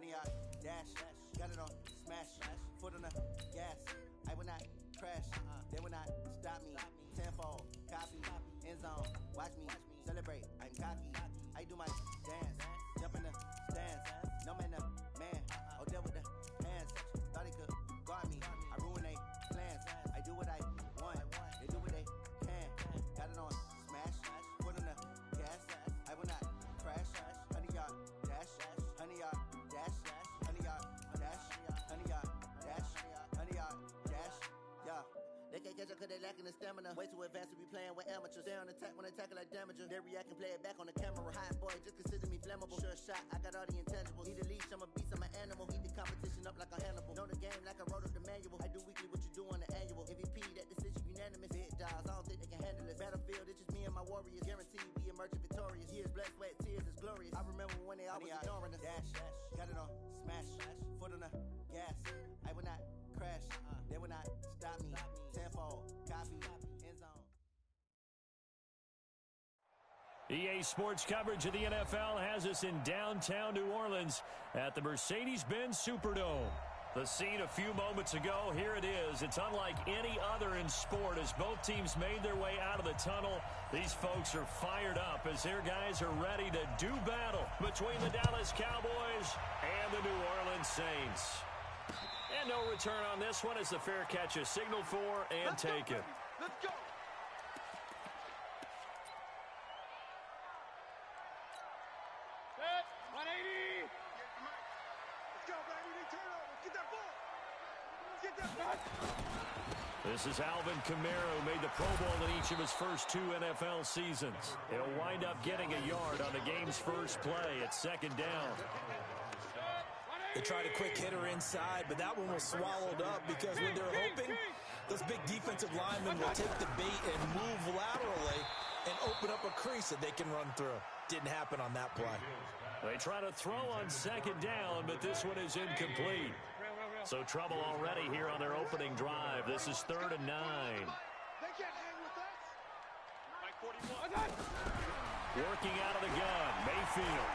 100-yard dash. Got it on smash. Foot on the gas. I will not crash. They will not stop me. Tenfold, copy, end zone. Watch me celebrate. I'm cocky. I do my dance. Jump in the stands. No man, the man. Oh, there with the hands. Thought he could guard me. I ruin they plans. I do what I want. They do what they can. Got it on smash. Foot on the gas. I will not crash. 100-yard dash. 100-yard dash. 100-yard dash. 100-yard dash. 100-yard dash. Yeah. They can't catch up cause they lacking the stamina. Way too advanced to be playing with amateurs. Stay on attack when they tackle like damager. They react and play it back on the camera. Hot boy, just consider me flammable. Sure shot, I got all the intangibles. Need a leash, I'm a beast, I'm an animal. Eat the competition up like a Hannibal. Know the game like I wrote up the manual. I do weekly what you do on the annual. MVP, that decision unanimous. Big dogs, I don't think they can handle this. Battlefield, it's just me and my warriors. Guaranteed we emerging victorious. Years, blood, sweat, tears, it's glorious. I remember when they always ignoring us. Dash, got it on smash. Foot on the gas. I will not crash. They will not stop me. Tenfold, copy, end zone. EA Sports coverage of the NFL has us in downtown New Orleans at the Mercedes-Benz Superdome. The scene a few moments ago, here it is. It's unlike any other in sport as both teams made their way out of the tunnel. These folks are fired up as their guys are ready to do battle between the Dallas Cowboys and the New Orleans Saints. And no return on this one as the fair catch is signaled for and taken. Let's go. Set. 180. Let's go, baby. Turn over. Get that ball. Get that ball. This is Alvin Kamara, who made the Pro Bowl in each of his first 2 NFL seasons. He'll wind up getting a yard on the game's first play at second down. They tried a quick hitter inside, but that one was swallowed up because when they're hoping, those big defensive linemen will take the bait and move laterally and open up a crease that they can run through. Didn't happen on that play. They try to throw on second down, but this one is incomplete. So trouble already here on their opening drive. This is 3rd and 9. They can't hang with us. Mike 41. Working out of the gun, Mayfield.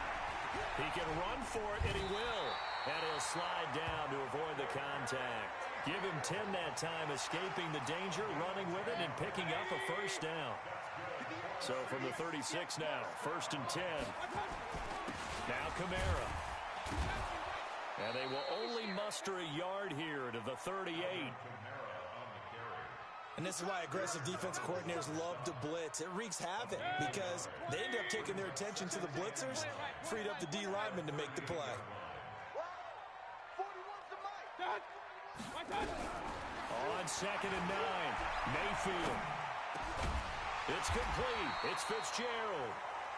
He can run for it, and he will. And he'll slide down to avoid the contact. Give him 10 that time, escaping the danger, running with it, and picking up a first down. So from the 36 now, 1st and 10. Now Kamara. And they will only muster a yard here to the 38. And this is why aggressive defense coordinators love to blitz. It wreaks havoc because they end up taking their attention to the blitzers, freed up the D lineman to make the play. On 2nd and 9, Mayfield. It's complete. It's Fitzgerald.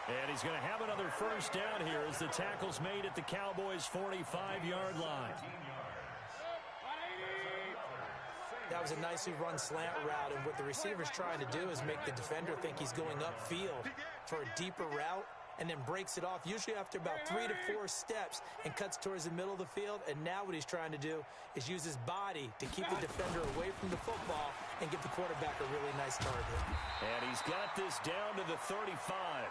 And he's going to have another first down here as the tackle's made at the Cowboys' 45-yard line. That was a nicely run slant route, and what the receiver's trying to do is make the defender think he's going upfield for a deeper route, and then breaks it off, usually after about 3 to 4 steps, and cuts towards the middle of the field. And now what he's trying to do is use his body to keep the defender away from the football and give the quarterback a really nice target. And he's got this down to the 35.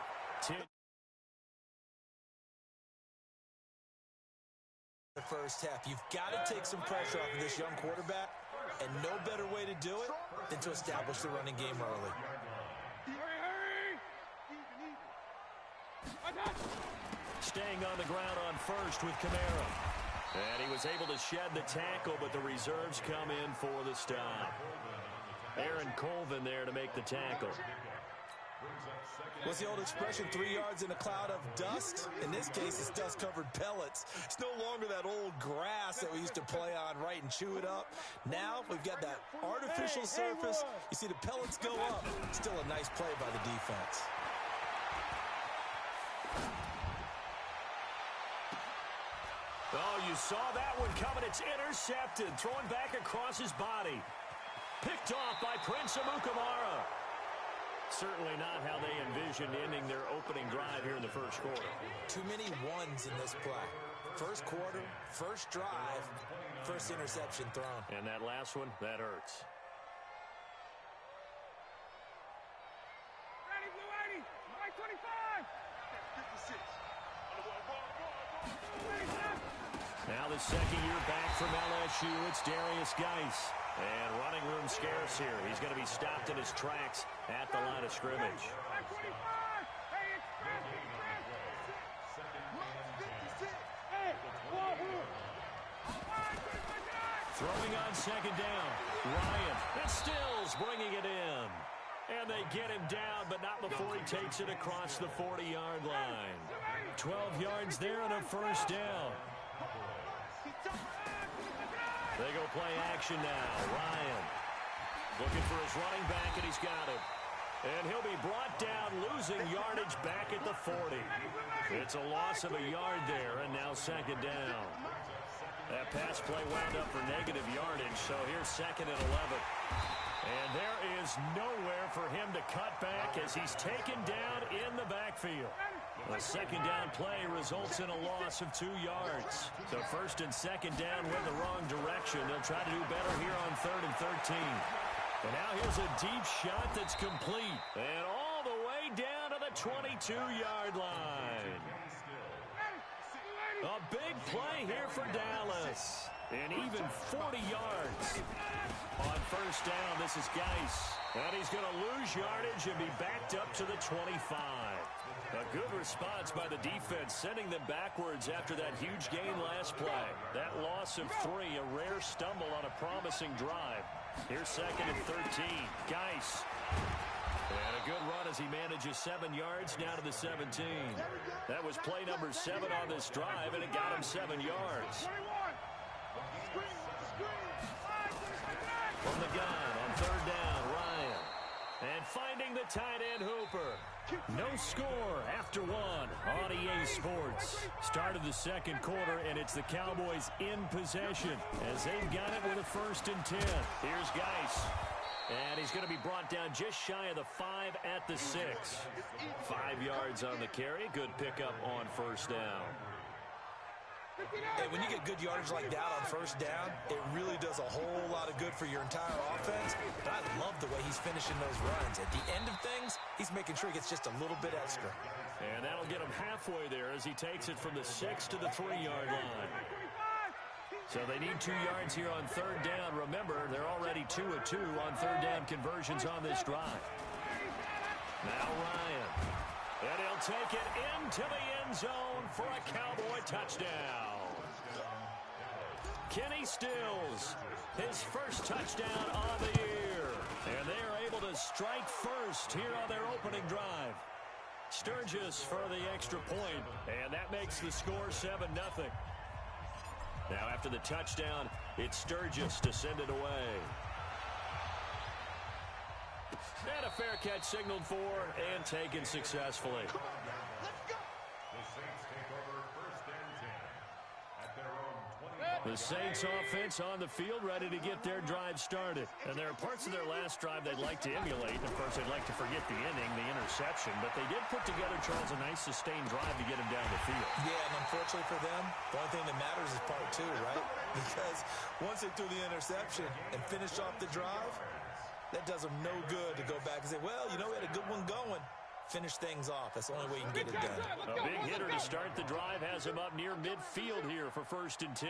The first half, you've got to take some pressure off of this young quarterback, and no better way to do it than to establish the running game early. Staying on the ground on first with Kamara. And he was able to shed the tackle, but the reserves come in for the stop. Aaron Colvin there to make the tackle. What's the old expression, 3 yards in a cloud of dust? In this case, it's dust-covered pellets. It's no longer that old grass that we used to play on, right, and chew it up. Now we've got that artificial surface. You see the pellets go up. Still a nice play by the defense. Oh, you saw that one coming. It's intercepted. Thrown back across his body. Picked off by Prince Amukamara. Certainly not how they envisioned ending their opening drive here in the first quarter. Too many ones in this play. First quarter, first drive, first interception thrown. And that last one, that hurts. Ready, Blue 80. Mike 25. 56. Now the second year back from LSU, it's Darius Geis. And running room scarce here. He's going to be stopped in his tracks at the line of scrimmage. Throwing on second down. Ryan, and Stills bringing it in. And they get him down, but not before he takes it across the 40-yard line. 12 yards there and a first down. They go play action now. Ryan looking for his running back, and he's got him. And he'll be brought down, losing yardage back at the 40. It's a loss of a yard there, and now second down. That pass play wound up for negative yardage, so here's second and 11. And there is nowhere for him to cut back as he's taken down in the backfield. The second down play results in a loss of 2 yards. So first and second down went the wrong direction. They'll try to do better here on 3rd and 13. And now here's a deep shot that's complete. And all the way down to the 22-yard line. A big play here for Dallas. And even 40 yards. On first down, this is Geis. And he's going to lose yardage and be backed up to the 25. A good response by the defense, sending them backwards after that huge gain last play. That loss of 3, a rare stumble on a promising drive. Here's second and 13. Geis. And a good run as he manages 7 yards down to the 17. That was play number 7 on this drive, and it got him 7 yards. From the gun on third down, Ryan. And finding the tight end, Hooper. No score after 1 on EA Sports. Start of the second quarter, and it's the Cowboys in possession as they've got it with a 1st and 10. Here's Geis. And he's going to be brought down just shy of the 5 at the 6. 5 yards on the carry. Good pickup on first down. Hey, when you get good yardage like that on first down, it really does a whole lot of good for your entire offense. But I love the way he's finishing those runs. At the end of things, he's making sure he gets just a little bit extra. And that'll get him halfway there as he takes it from the 6 to the 3-yard line. So they need 2 yards here on third down. Remember, they're already 2 of 2 on third down conversions on this drive. Now Ryan. And he'll take it into the end zone for a Cowboy touchdown. Kenny Stills, his first touchdown on the year. And they are able to strike first here on their opening drive. Sturgis for the extra point, and that makes the score 7-0. Now after the touchdown, it's Sturgis to send it away. And a fair catch signaled for and taken successfully. The Saints offense on the field ready to get their drive started. And there are parts of their last drive they'd like to emulate. And of course, they'd like to forget the inning, the interception. But they did put together, Charles, a nice sustained drive to get him down the field. Yeah, and unfortunately for them, the only thing that matters is part 2, right? Because once they threw the interception and finished off the drive, that does them no good to go back and say, well, you know, we had a good one going. Finish things off. That's the only way you can get it done. A big hitter to start the drive has him up near midfield here for 1st and 10.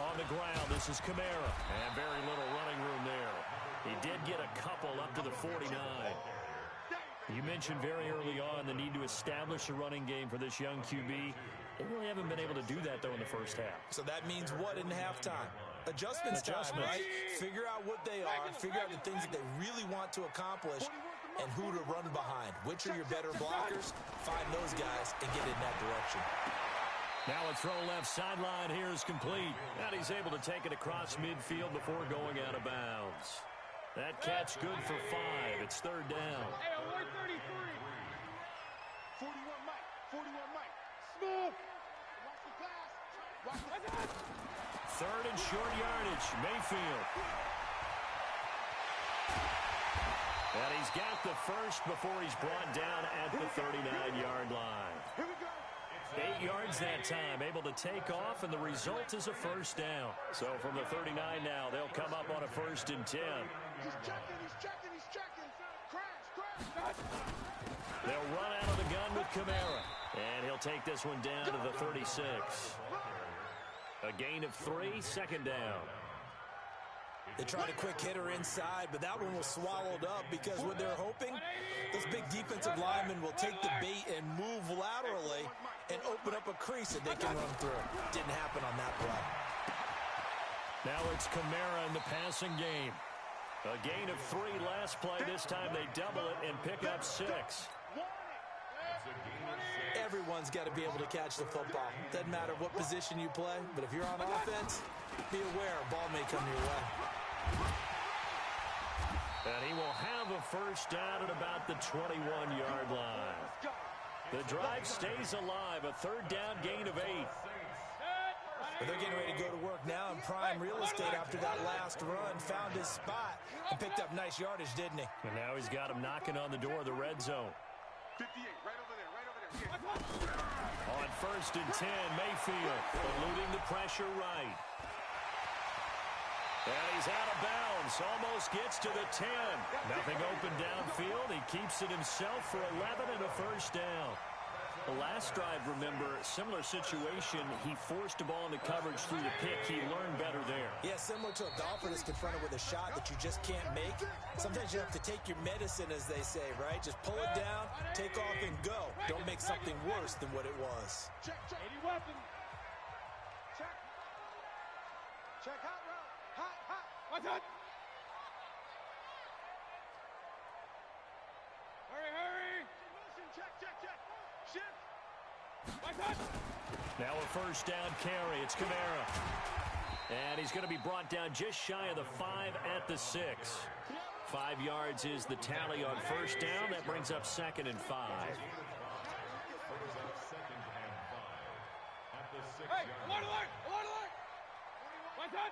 On the ground, this is Kamara. And very little running room there. He did get a couple up to the 49. You mentioned very early on the need to establish a running game for this young QB. They really haven't been able to do that, though, in the first half. So that means what in halftime? Adjustments time, right? Figure out what they are, figure out the things that they really want to accomplish, and who to run behind. Which are your better blockers? Find those guys and get in that direction. Now a throw left sideline here is complete. And he's able to take it across midfield before going out of bounds. That catch good for 5. It's third down. Hey, 133. 41 Mike. 41 Mike. Smooth. Watch the pass. Watch the pass. Third and short yardage. Mayfield. And he's got the first before he's brought down at the 39-yard line. Here we go. 8 yards that time, able to take off, and the result is a first down. So from the 39 now, they'll come up on a 1st and 10. He's checking. Crash. They'll run out of the gun with Kamara. And he'll take this one down to the 36. A gain of 3, second down. They tried a quick hitter inside, but that one was swallowed up because what they're hoping, those big defensive linemen will take the bait and move laterally and open up a crease that they can run through. Didn't happen on that play. Now it's Kamara in the passing game. A gain of 3 last play. This time they double it and pick up 6. Everyone's got to be able to catch the football. Doesn't matter what position you play, but if you're on offense, be aware a ball may come your way. And he will have a first down at about the 21-yard line. The drive stays alive, a third down gain of 8. But they're getting ready to go to work now in prime real estate after that last run. Found his spot and picked up nice yardage, didn't he? And now he's got him knocking on the door of the red zone. 58, right over there, right over there. On first and 10, Mayfield eluding the pressure right. And he's out of bounds, almost gets to the 10. Nothing open downfield. He keeps it himself for 11 and a first down. The last drive, remember, similar situation. He forced the ball into coverage through the pick. He learned better there. Yeah, similar to a golfer that's confronted with a shot that you just can't make. Sometimes you have to take your medicine, as they say, right? Just pull it down, take off, and go. Don't make something worse than what it was. Check, check. 80 weapon. Check. Check, hot route. Hot, hot. What's that? Hurry, hurry. Motion, check, check, check. Shift. What's that? Now a first down carry. It's Kamara. And he's going to be brought down just shy of the 5 at the 6. 5 yards is the tally on first down. That brings up second and 5. Hey, alert, alert, alert, alert. What's that?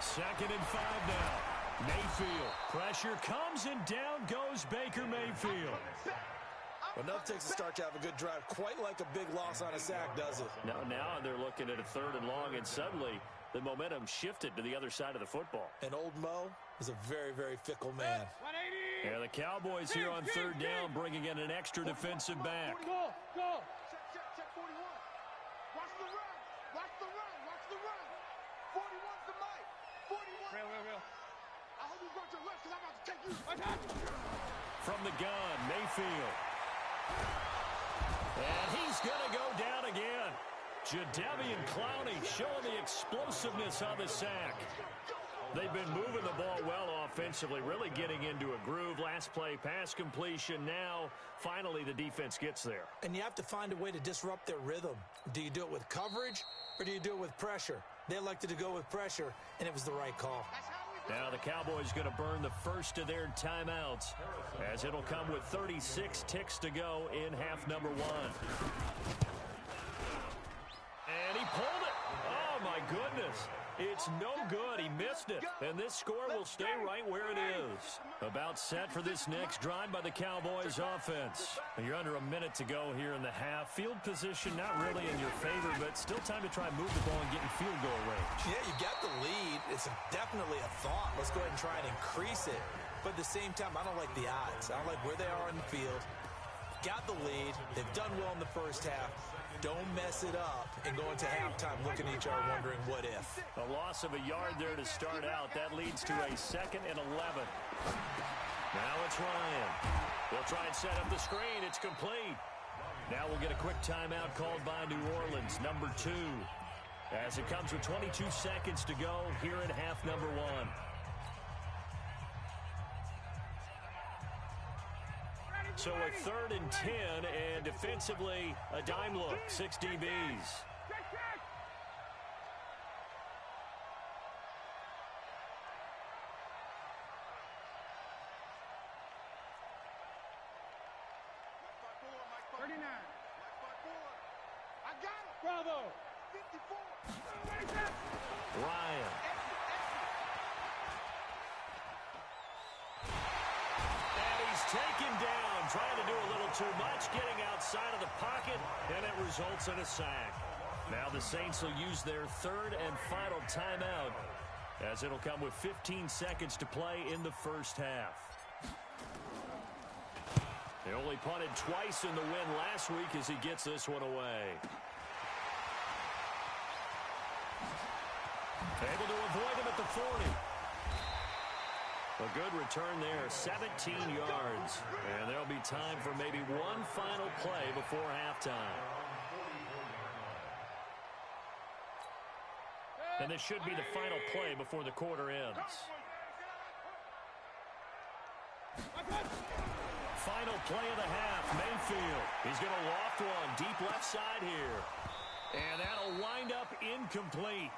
Second and 5 now. Mayfield. Pressure comes and down goes Baker Mayfield. Enough takes a start to have a good drive. Quite like a big loss on a sack, does it? Now they're looking at a third and long, and suddenly the momentum shifted to the other side of the football. And old Mo is a very, very fickle man. 180. Yeah, the Cowboys here on third down bringing in an extra defensive back. Go, go. Check, check, check, 41. Watch the run. Watch the run. Watch the run. 41's the mic. 41. Real. I hope you go to the left because I'm about to take you. From the gun, Mayfield. And he's going to go down again. Jadeveon Clowney showing the explosiveness on the sack. They've been moving the ball well offensively, really getting into a groove. Last play, pass completion. Now, finally, the defense gets there. And you have to find a way to disrupt their rhythm. Do you do it with coverage or do you do it with pressure? They elected to go with pressure, and it was the right call. Now the Cowboys going to burn the first of their timeouts, as it'll come with 36 ticks to go in half number 1. And he pulled it. Oh, my goodness. It's no good. He missed it. And this score will stay right where it is. About set for this next drive by the Cowboys offense. You're under a minute to go here in the half. Field position not really in your favor, but still time to try and move the ball and get in field goal range. Yeah, you got the lead. It's definitely a thought. Let's go ahead and try and increase it. But at the same time, I don't like the odds. I don't like where they are in the field. Got the lead. They've done well in the first half. Don't mess it up and go into halftime looking at each other wondering what if. A loss of a yard there to start out. That leads to a 2nd and 11. Now it's Ryan. They'll try and set up the screen. It's complete. Now we'll get a quick timeout called by New Orleans, number 2. As it comes with 22 seconds to go here in half number 1. So a 3rd and 10, and defensively, a dime look, 6 DBs. I got it. Bravo. 54. Ryan. Taken down, trying to do a little too much, getting outside of the pocket, and it results in a sack. Now the Saints will use their 3rd and final timeout as it'll come with 15 seconds to play in the first half. He only punted twice in the win last week as he gets this one away. Able to avoid him at the 40. A good return there, 17 yards. And there'll be time for maybe one final play before halftime. And this should be the final play before the quarter ends. Final play of the half, Mayfield. He's going to loft one deep left side here. And that'll wind up incomplete.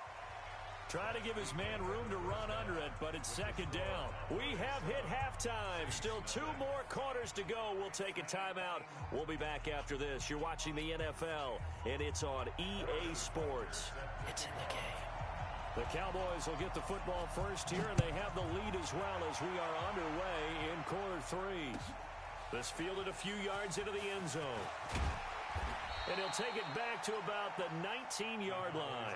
Try to give his man room to run under it, but it's second down. We have hit halftime. Still 2 more quarters to go. We'll take a timeout. We'll be back after this. You're watching the NFL, and it's on EA Sports. It's in the game. The Cowboys will get the football first here, and they have the lead as well as we are underway in quarter 3. This fielded a few yards into the end zone. And he'll take it back to about the 19-yard line.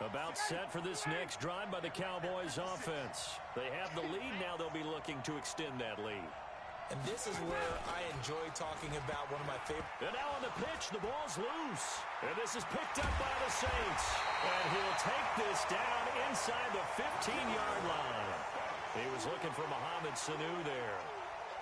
About set for this next drive by the Cowboys offense. They have the lead. Now they'll be looking to extend that lead. And this is where I enjoy talking about one of my favorite. And now on the pitch, the ball's loose. And this is picked up by the Saints. And he'll take this down inside the 15-yard line. He was looking for Mohamed Sanu there.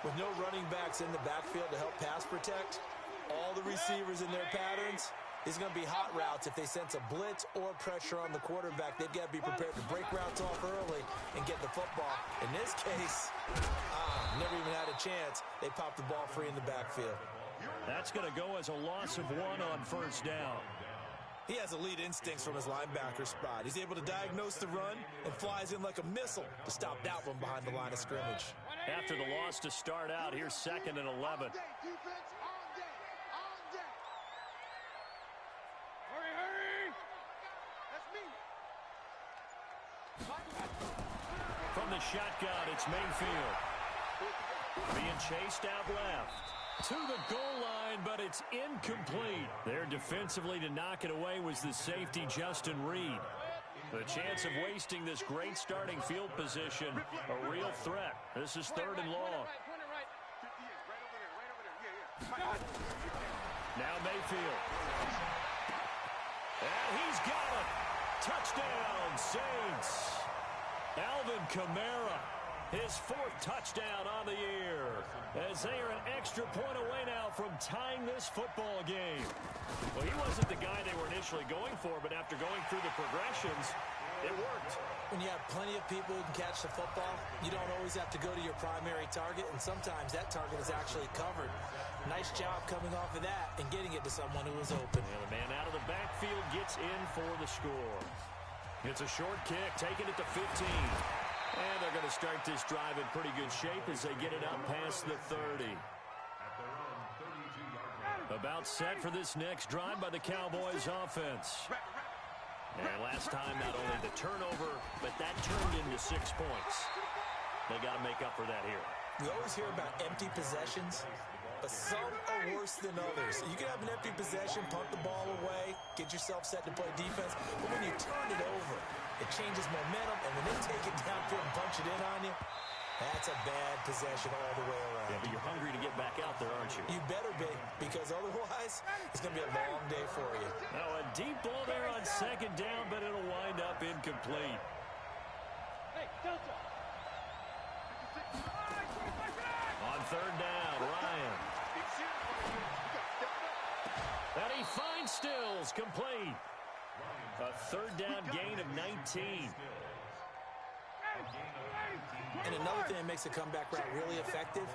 With no running backs in the backfield to help pass protect, all the receivers in their patterns, it's going to be hot routes. If they sense a blitz or pressure on the quarterback, they've got to be prepared to break routes off early and get the football. In this case, never even had a chance. They popped the ball free in the backfield. That's going to go as a loss of 1 on first down. He has elite instincts from his linebacker spot. He's able to diagnose the run and flies in like a missile to stop that one behind the line of scrimmage. After the loss to start out, here's 2nd and 11. From the shotgun, it's Mayfield. Being chased out left. To the goal line, but it's incomplete. There defensively to knock it away was the safety, Justin Reed. The chance of wasting this great starting field position, a real threat. This is 3rd and long. Now Mayfield. And he's got it. Touchdown, Saints. Alvin Kamara, his 4th touchdown on the year, as they are an extra point away now from tying this football game. Well, he wasn't the guy they were initially going for, but after going through the progressions, it worked. When you have plenty of people who can catch the football, you don't always have to go to your primary target, and sometimes that target is actually covered. Nice job coming off of that and getting it to someone who was open. And the man out of the backfield gets in for the score. It's a short kick, taking it to 15. And they're going to start this drive in pretty good shape as they get it up past the 30. About set for this next drive by the Cowboys offense. And last time, not only the turnover, but that turned into 6 points. They got to make up for that here. We always hear about empty possessions, but some are worse than others. You can have an empty possession, punt the ball away, get yourself set to play defense, but when you turn it over, it changes momentum, and when they take it downfield and punch it in on you, that's a bad possession all the way around. Yeah, but you're hungry to get back out there, aren't you? You better be, because otherwise, it's going to be a long day for you. Now, a deep ball there on 2nd down, but it'll wind up incomplete. Hey, Delta. On 3rd down, Ryan. And he finds Stills, complete. A 3rd down gain of 19. And another thing that makes a comeback route really effective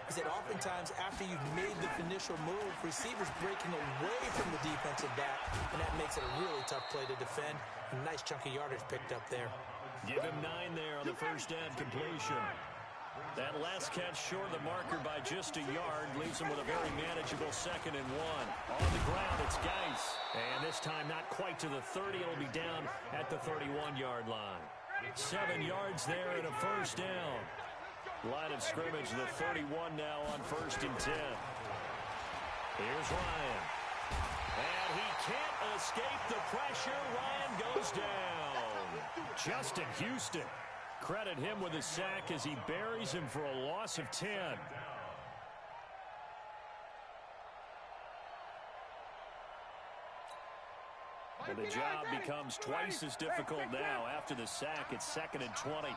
is that oftentimes after you've made the initial move, receivers breaking away from the defensive back, and that makes it a really tough play to defend. A nice chunk of yardage picked up there. Give him 9 there on the 1st down completion. That last catch short of the marker by just a yard leaves him with a very manageable 2nd and 1. On the ground, it's Geis. And this time not quite to the 30. It'll be down at the 31-yard line. 7 yards there and a 1st down. Line of scrimmage, the 31 now on 1st and 10. Here's Ryan. And he can't escape the pressure. Ryan goes down. Justin Houston. Credit him with a sack as he buries him for a loss of 10. And the job becomes twice as difficult now. After the sack, it's 2nd and 20.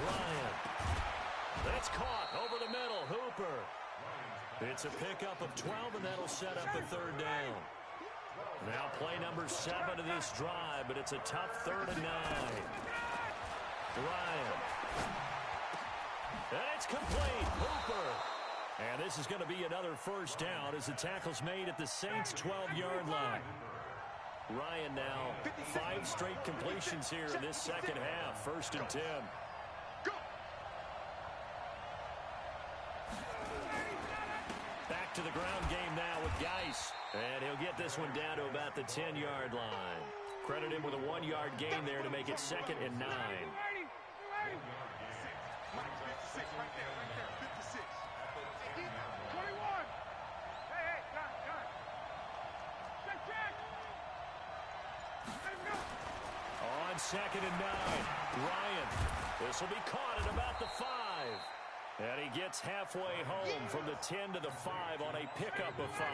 Ryan. That's caught over the middle. Hooper. It's a pickup of 12, and that'll set up a 3rd down. Now play number 7 of this drive, but it's a tough 3rd and 9. Ryan. And it's complete. Hooper. And this is going to be another 1st down as the tackle's made at the Saints' 12-yard line. Ryan now 5 straight completions here in this second half. 1st and 10. Back to the ground game now with Geis. And he'll get this one down to about the 10-yard line. Credit him with a 1-yard gain there to make it 2nd and 9. On 2nd and 9, Ryan. This will be caught at about the 5. And he gets halfway home from the 10 to the 5 on a pickup of 5.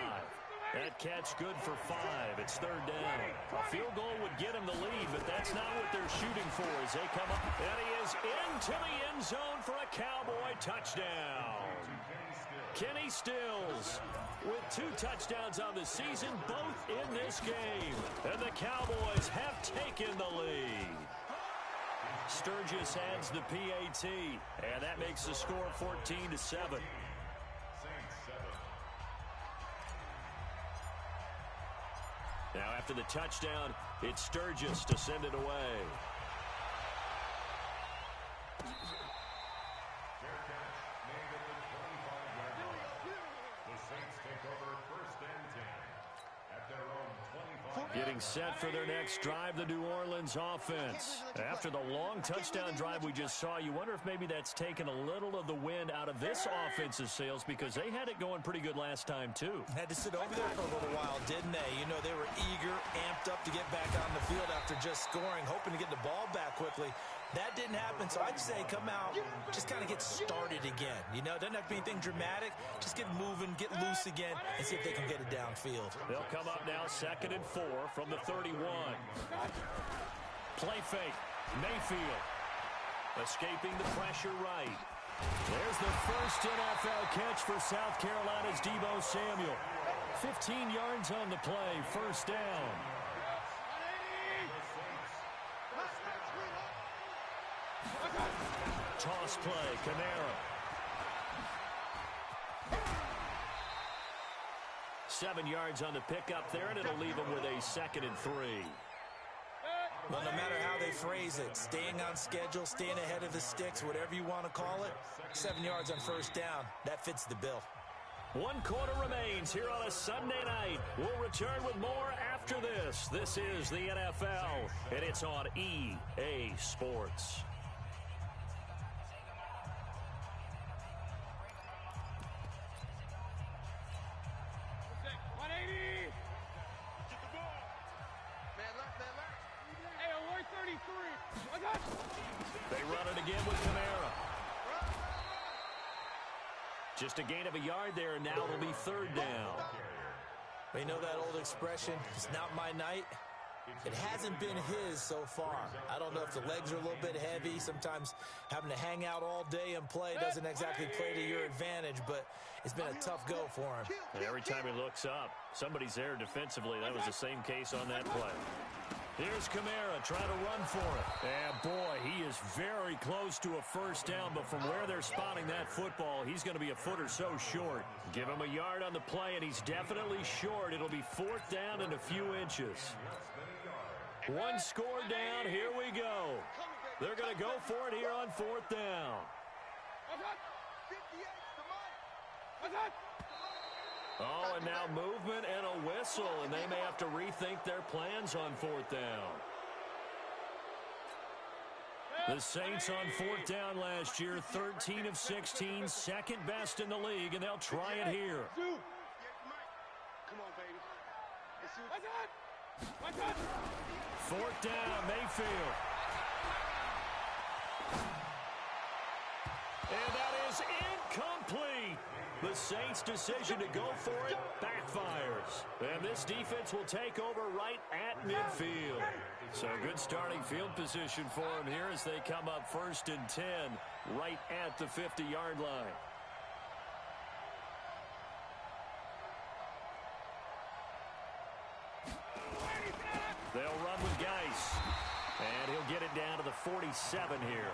That catch good for 5. It's 3rd down. A field goal would get him the lead, but that's not what they're shooting for as they come up. And he is into the end zone for a Cowboy touchdown. Kenny Stills with 2 touchdowns on the season, both in this game. And the Cowboys have taken the lead. Sturgis adds the PAT, and that makes the score 14-7. Now after the touchdown, it's Sturgis to send it away. Getting set for their next drive, the New Orleans offense. After the long touchdown drive we just saw, you wonder if maybe that's taken a little of the wind out of this offense's sails because they had it going pretty good last time, too. Had to sit over there for a little while, didn't they? You know, they were eager, amped up to get back on the field after just scoring, hoping to get the ball back quickly. That didn't happen, so I'd say come out, just kind of get started again. You know, doesn't have to be anything dramatic. Just get moving, get loose again, and see if they can get it downfield. They'll come up now 2nd and 4 from the 31. Play fake. Mayfield. Escaping the pressure right. There's the first NFL catch for South Carolina's Deebo Samuel. 15 yards on the play, 1st down. Toss play, Kamara. 7 yards on the pickup there, and it'll leave him with a 2nd and 3. Well, no matter how they phrase it, staying on schedule, staying ahead of the sticks, whatever you want to call it, 7 yards on 1st down, that fits the bill. 1 quarter remains here on a Sunday night. We'll return with more after this. This is the NFL, and it's on EA Sports. They run it again with Kamara. Just a gain of a yard there, and now it'll be 3rd down. You know that old expression, it's not my night? It hasn't been his so far. I don't know if the legs are a little bit heavy. Sometimes having to hang out all day and play doesn't exactly play to your advantage, but it's been a tough go for him. And every time he looks up, somebody's there defensively. That was the same case on that play. Here's Kamara trying to run for it. And, boy, he is very close to a 1st down, but from where they're spotting that football, he's going to be a foot or so short. Give him a yard on the play, and he's definitely short. It'll be 4th down and a few inches. 1 score down. Here we go. They're going to go for it here on 4th down. Oh, and now movement and a whistle, and they may have to rethink their plans on 4th down. The Saints on 4th down last year, 13 of 16, second best in the league, and they'll try it here. Come on, baby. Let's see what... 4th down, Mayfield. And that is incomplete. The Saints' decision to go for it backfires. And this defense will take over right at midfield. So good starting field position for them here as they come up 1st and 10 right at the 50-yard line. They'll run with Geis. And he'll get it down to the 47 here.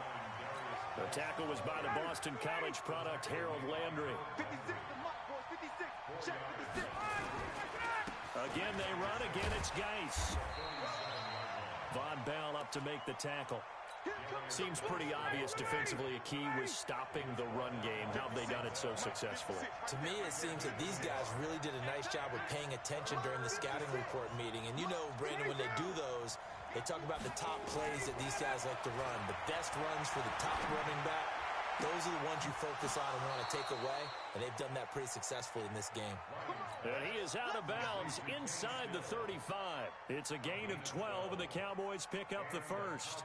The tackle was by the Boston College product, Harold Landry. 56, the mark, boys. 56. Check 56. Again, they run. Again, it's Geis. Von Bell up to make the tackle. Seems pretty obvious defensively. A key was stopping the run game. How have they done it so successfully? To me, it seems that these guys really did a nice job of paying attention during the scouting report meeting. And you know, Brandon, when they do those, they talk about the top plays that these guys like to run. The best runs for the top running back. Those are the ones you focus on and want to take away. And they've done that pretty successfully in this game. And he is out of bounds inside the 35. It's a gain of 12, and the Cowboys pick up the first.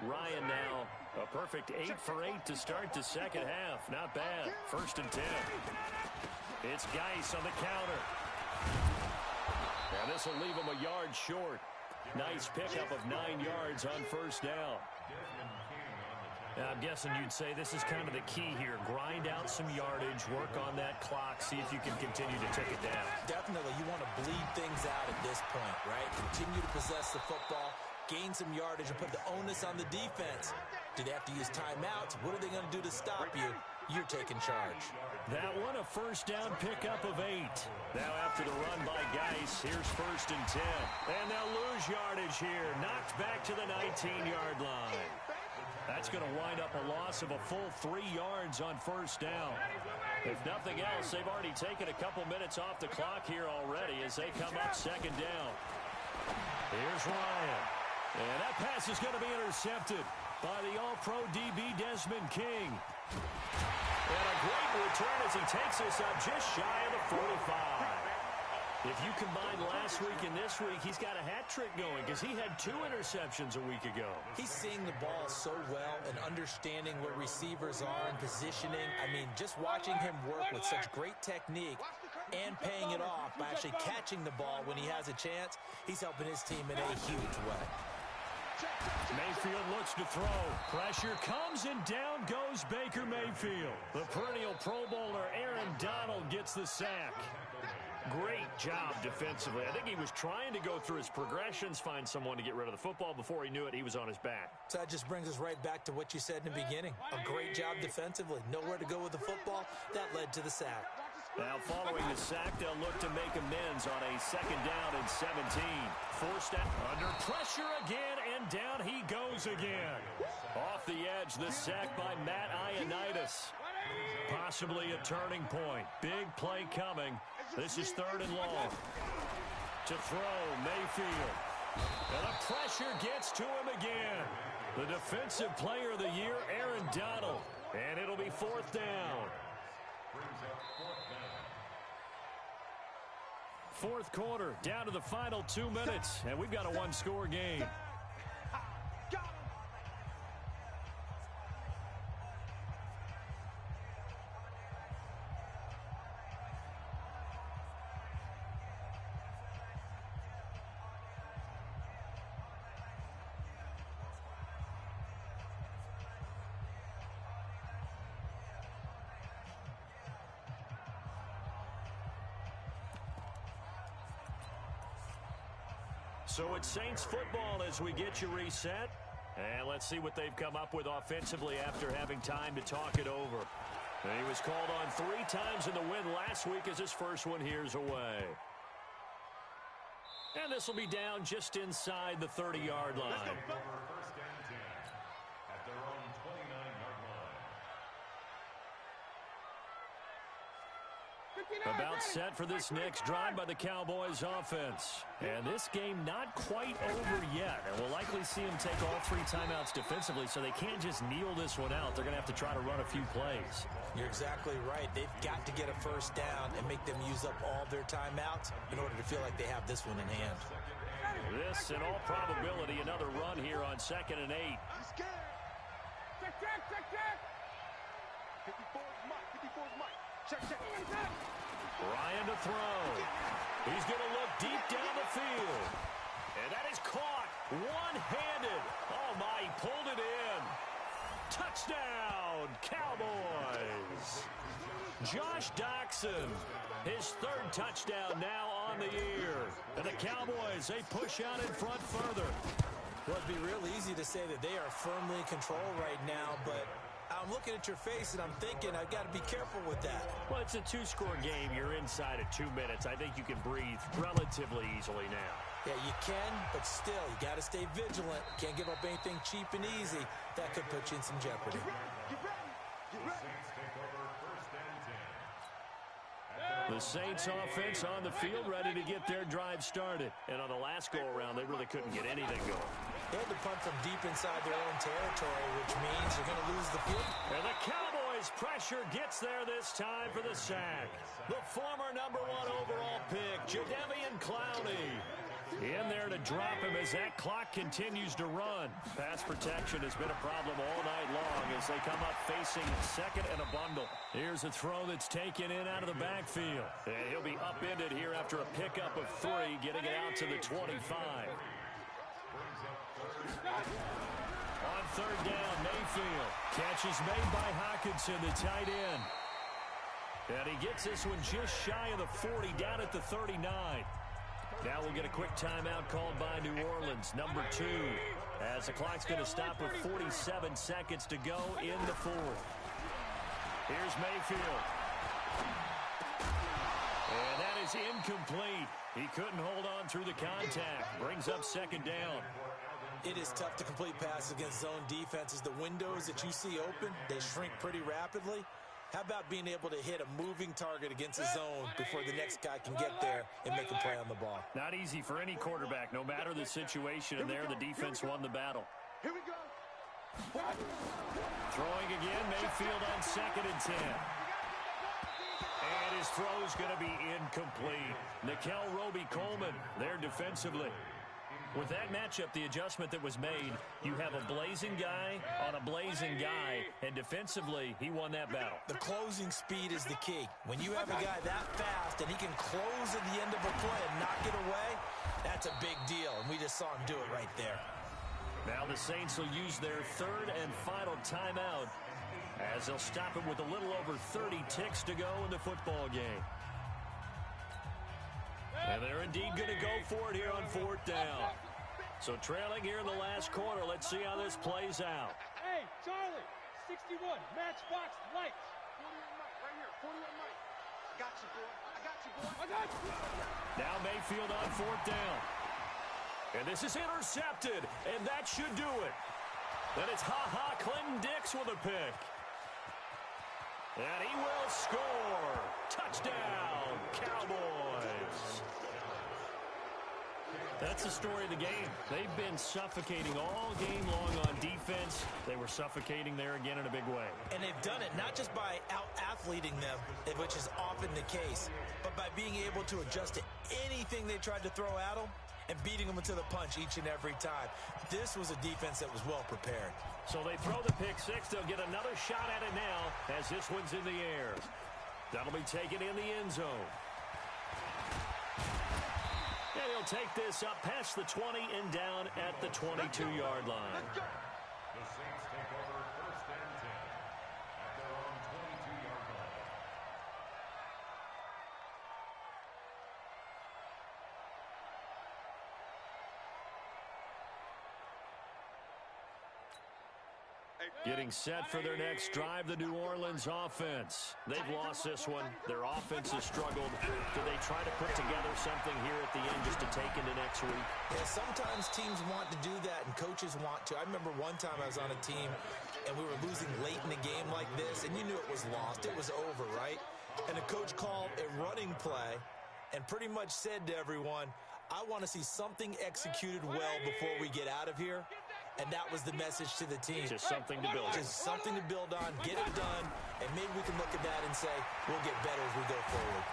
Ryan now, a perfect 8 for 8 to start the second half. Not bad. 1st and 10. It's Geis on the counter. And this will leave him a yard short. Nice pickup of 9 yards on 1st down. Now, I'm guessing you'd say this is kind of the key here. Grind out some yardage, work on that clock, see if you can continue to take it down. Definitely, you want to bleed things out at this point, right? Continue to possess the football, gain some yardage, and put the onus on the defense. Do they have to use timeouts? What are they going to do to stop you? You're taking charge. That one, a 1st down pickup of 8. Now after the run by Geis, here's 1st and 10. And they'll lose yardage here. Knocked back to the 19-yard line. That's going to wind up a loss of a full 3 yards on 1st down. If nothing else, they've already taken a couple minutes off the clock here already as they come up 2nd down. Here's Ryan. And that pass is going to be intercepted by the All-Pro DB Desmond King. And a great return as he takes us up just shy of the 45. If you combine last week and this week, he's got a hat trick going because he had 2 interceptions a week ago. He's seeing the ball so well and understanding where receivers are and positioning. I mean, just watching him work with such great technique and paying it off by actually catching the ball when he has a chance, he's helping his team in a huge way. Mayfield looks to throw. Pressure comes and down goes Baker Mayfield. The perennial Pro Bowler Aaron Donald gets the sack. Great job defensively. I think he was trying to go through his progressions, find someone to get rid of the football. Before he knew it, he was on his back. So that just brings us right back to what you said in the beginning. A great job defensively. Nowhere to go with the football. That led to the sack. Now following the sack, they'll look to make amends on a 2nd down and 17. Forced out under pressure again, and down he goes again. Off the edge, the sack by Matt Ioannidis. Possibly a turning point. Big play coming. This is 3rd and long. To throw, Mayfield. And the pressure gets to him again. The defensive player of the year, Aaron Donald. And it'll be 4th down. 4th quarter, down to the final 2 minutes. And we've got a 1-score game. So it's Saints football as we get you reset. And let's see what they've come up with offensively after having time to talk it over. And he was called on 3 times in the win last week as his first one here's away. And this will be down just inside the 30-yard line. About set for this next drive by the Cowboys offense. And this game not quite over yet. And we'll likely see them take all 3 timeouts defensively, so they can't just kneel this one out. They're going to have to try to run a few plays. You're exactly right. They've got to get a first down and make them use up all their timeouts in order to feel like they have this one in hand. This, in all probability, another run here on 2nd and 8. Check. 54's Mike. Check. Ryan to throw. He's going to look deep down the field. And that is caught one-handed. Oh, my, he pulled it in. Touchdown, Cowboys. Josh Doxson, his 3rd touchdown now on the year. And the Cowboys, they push out in front further. Well, it'd be real easy to say that they are firmly in control right now, but I'm looking at your face and I'm thinking I've got to be careful with that. Well, it's a 2-score game. You're inside at 2 minutes. I think you can breathe relatively easily now. Yeah, you can, but still, you got to stay vigilant. Can't give up anything cheap and easy. That could put you in some jeopardy. Get ready. The Saints offense on the field, ready to get their drive started. And on the last go-around, they really couldn't get anything going. They had to punt from deep inside their own territory, which means you're going to lose the field. And the Cowboys' pressure gets there this time for the sack. The former #1 overall pick, Jadeveon Clowney, in there to drop him as that clock continues to run. Pass protection has been a problem all night long as they come up facing 2nd and a bundle. Here's a throw that's taken in out of the backfield. And he'll be upended here after a pickup of 3, getting it out to the 25. On 3rd down, Mayfield. Catch is made by Hockenson, the tight end. And he gets this one just shy of the 40, down at the 39. Now we'll get a quick timeout called by New Orleans, #2, as the clock's going to stop with 47 seconds to go in the 4th. Here's Mayfield. And that is incomplete. He couldn't hold on through the contact. Brings up 2nd down. It is tough to complete passes against zone defenses. The windows that you see open, they shrink pretty rapidly. How about being able to hit a moving target against a zone before the next guy can get there and make a play on the ball? Not easy for any quarterback, no matter the situation. And there, the defense won the battle. Here we go. Throwing again, Mayfield on 2nd and 10. And his throw's going to be incomplete. Nickel Roby-Coleman there defensively. With that matchup, the adjustment that was made, you have a blazing guy on a blazing guy, and defensively, he won that battle. The closing speed is the key. When you have a guy that fast and he can close at the end of a play and knock it away, that's a big deal, and we just saw him do it right there. Now the Saints will use their 3rd and final timeout as they'll stop it with a little over 30 ticks to go in the football game. And they're indeed going to go for it here on 4th down. So trailing here in the last quarter. Let's see how this plays out. Hey, Charlie, 61, matchbox lights. 41 Mike, right here, 41 Mike. I got you, boy. I got you. Now Mayfield on 4th down. And this is intercepted, and that should do it. Then it's Clinton Dix with a pick. And he will score. Touchdown, Cowboys. That's the story of the game. They've been suffocating all game long on defense. They were suffocating there again in a big way. And they've done it not just by out-athleting them, which is often the case, but by being able to adjust to anything they tried to throw at them and beating them into the punch each and every time. This was a defense that was well prepared. So they throw the pick 6. They'll get another shot at it now as this one's in the air. That'll be taken in the end zone. And he'll take this up past the 20 and down at the 22-yard line. Let's go. The Saints take over 1st and 10 at their own 22-yard line. Getting set for their next drive, the New Orleans offense. They've lost this one. Their offense has struggled. Do they try to put together something here at the end just to take into next week? Yeah, sometimes teams want to do that and coaches want to. I remember one time I was on a team and we were losing late in a game like this and you knew it was lost. It was over, right? And the coach called a running play and pretty much said to everyone, I want to see something executed well before we get out of here. And that was the message to the team. Just something to build on. Just something to build on, get it done, and maybe we can look at that and say, we'll get better as we go forward.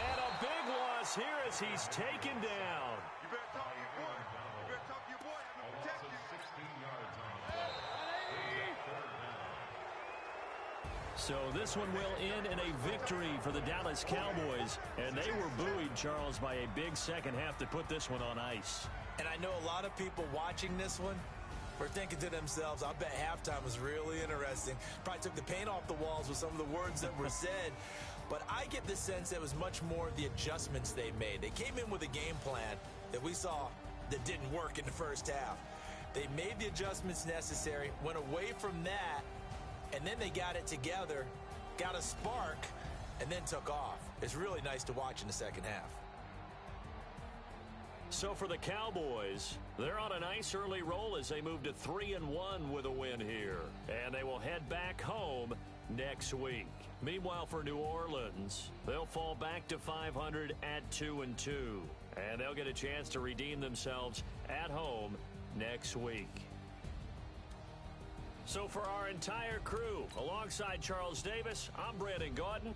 And a big loss here as he's taken down. You better talk to your boy. You better talk to your boy. I'm going to protect you. 16 yards on the play. So this one will end in a victory for the Dallas Cowboys. And they were buoyed, Charles, by a big second half to put this one on ice. And I know a lot of people watching this one were thinking to themselves, I bet halftime was really interesting. Probably took the paint off the walls with some of the words that were said. But I get the sense that it was much more the adjustments they made. They came in with a game plan that we saw that didn't work in the first half. They made the adjustments necessary, went away from that, and then they got it together, got a spark, and then took off. It's really nice to watch in the second half. So for the Cowboys, they're on a nice early roll as they move to 3-1 with a win here. And they will head back home next week. Meanwhile, for New Orleans, they'll fall back to 500 at 2-2. And they'll get a chance to redeem themselves at home next week. So for our entire crew, alongside Charles Davis, I'm Brandon Gaudin.